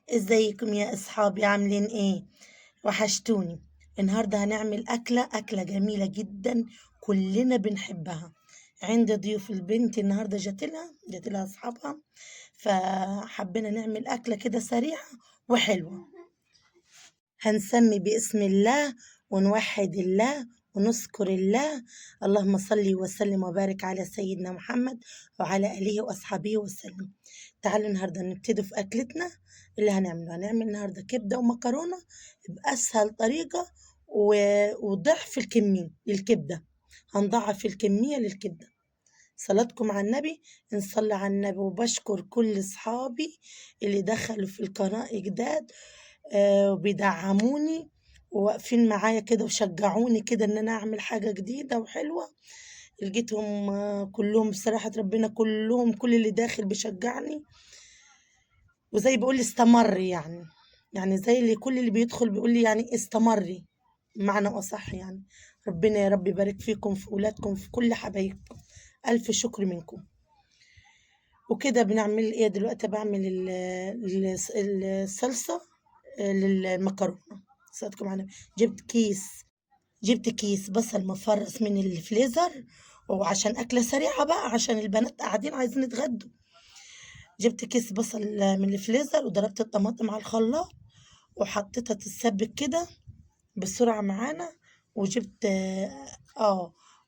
ازيكم يا اصحابي، عاملين ايه؟ وحشتوني. النهارده هنعمل اكله جميله جدا، كلنا بنحبها. عند ضيوف البنت النهارده جات لها اصحابها، فحبينا نعمل اكله كده سريعه وحلوه. هنسمي باسم الله ونوحد الله ونذكر الله. اللهم صل وسلم وبارك على سيدنا محمد وعلى آله وأصحابه وسلم. تعالوا النهاردة نبتدي في أكلتنا. اللي هنعمل النهاردة كبدة ومكرونة بأسهل طريقة وضعف الكمية للكبدة. هنضعف الكمية للكبدة. صلاتكم على النبي. نصلي على النبي، وبشكر كل أصحابي اللي دخلوا في القناة جداد، وبيدعموني وواقفين معايا كده وشجعوني كده ان انا اعمل حاجة جديدة وحلوة. لقيتهم كلهم بصراحة ربنا، كلهم كل اللي داخل بيشجعني، وزي بيقول لي استمري، يعني زي اللي كل اللي بيدخل بيقول لي يعني استمري، معنى اصح يعني. ربنا يا رب يبارك فيكم، في اولادكم، في كل حبايبكم. الف شكر منكم. وكده بنعمل ايه دلوقتي؟ بعمل الصلصة للمكرونة. صدقكم على، جبت كيس بصل مفرز من الفريزر، وعشان أكلة سريعة بقى، عشان البنات قاعدين عايزين يتغدوا. جبت كيس بصل من الفريزر، وضربت الطماطم على الخلاط وحطيتها تتسبك كده بسرعة معانا. وجبت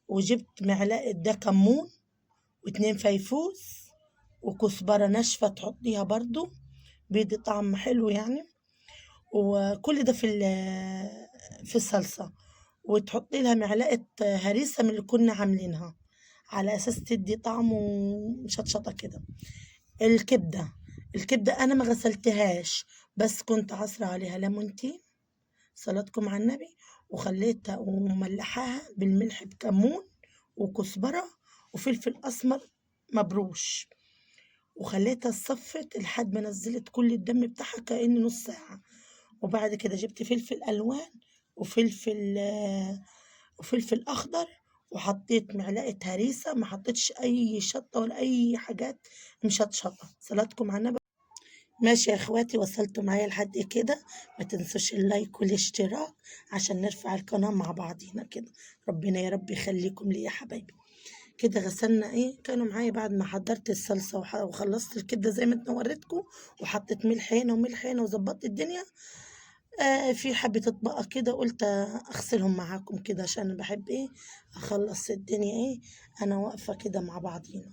وجبت معلقة ده كمون، واتنين فيفوز، وكزبرة ناشفة تحطيها برضو، بيدي طعم حلو يعني. وكل ده في الصلصة. وتحطي لها معلقة هريسة من اللي كنا عاملينها، على أساس تدي طعم ومشطشطة كده. الكبدة الكبدة أنا ما غسلتهاش، بس كنت عصرة عليها ليمونتين، صلاتكم على النبي، وخليتها وملحاها بالملح بكمون وكزبرة وفلفل أسمر مبروش، وخليتها صفت لحد ما نزلت كل الدم بتاعها كأن نص ساعة. وبعد كده جبت فلفل ألوان وفلفل وفلفل أخضر، وحطيت معلقة هريسة، ما حطيتش أي شطة ولا أي حاجات مشطشطة. صلاتكم على النبي. ماشي يا اخواتي، وصلتوا معايا لحد كده. ما تنسوش اللايك والاشتراك عشان نرفع القناة مع بعضينا كده. ربنا يا رب يخليكم لي يا حبايبي. كده غسلنا كانوا معايا بعد ما حضرت الصلصة وخلصت الكبدة زي ما وريتكم، وحطيت ملح هنا وملح هنا وظبطت الدنيا. في حبة اطباق كده قلت اغسلهم معاكم كده، عشان بحب اخلص الدنيا انا واقفة كده مع بعضينا،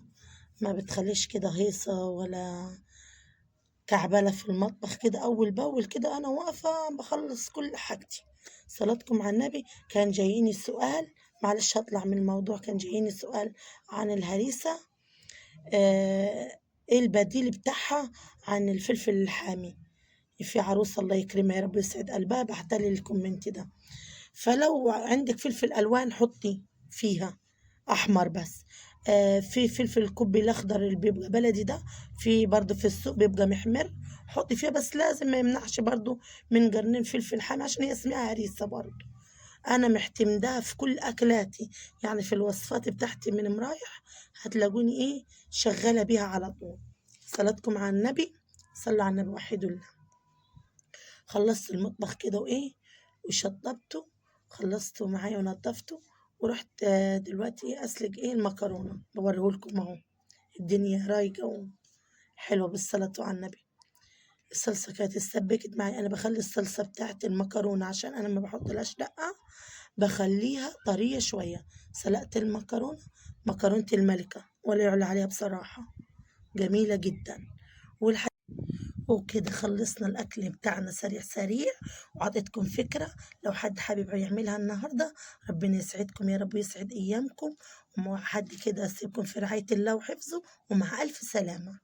ما بتخليش كده هيصة ولا كعبلة في المطبخ كده. أول بأول كده أنا واقفة بخلص كل حاجتي. صلاتكم على النبي. كان جاييني سؤال، معلش هطلع من الموضوع، كان جاييني سؤال عن الهريسة، ايه البديل بتاعها عن الفلفل الحامي. في عروسة الله يكرمها يا رب يسعد قلبها بعتلي الكومنت ده. فلو عندك فلفل ألوان حطي فيها أحمر بس. في فلفل الكوبي الأخضر اللي بيبقى بلدي ده، في برضه في السوق بيبقى محمر، حطي فيها، بس لازم ما يمنعش برضه من قرنين فلفل حامي، عشان هي اسمها هريسة برضه. أنا محتمداها في كل أكلاتي، يعني في الوصفات بتاعتي من مرايح هتلاقوني شغالة بيها على طول. صلاتكم على النبي. صلوا على النبي، وحدوا الله. خلصت المطبخ كده وشطبته، خلصته معايا ونضفته، ورحت دلوقتي اسلق المكرونه، بوريهولكم اهو. الدنيا رايقه وحلوه بالصلاه على النبي. الصلصه كانت اتسبكت معي. انا بخلي الصلصه بتاعت المكرونه، عشان انا ما بحطلهاش دقه، بخليها طريه شويه. سلقت المكرونه، مكرونه الملكه ولا يعلى عليها بصراحه، جميله جدا. وكده خلصنا الأكل بتاعنا سريع سريع، وعطيتكم فكرة لو حد حابب يعملها النهاردة. ربنا يسعدكم يا رب، يسعد أيامكم. ومع حد كده أسيبكم في رعاية الله وحفظه، ومع ألف سلامة.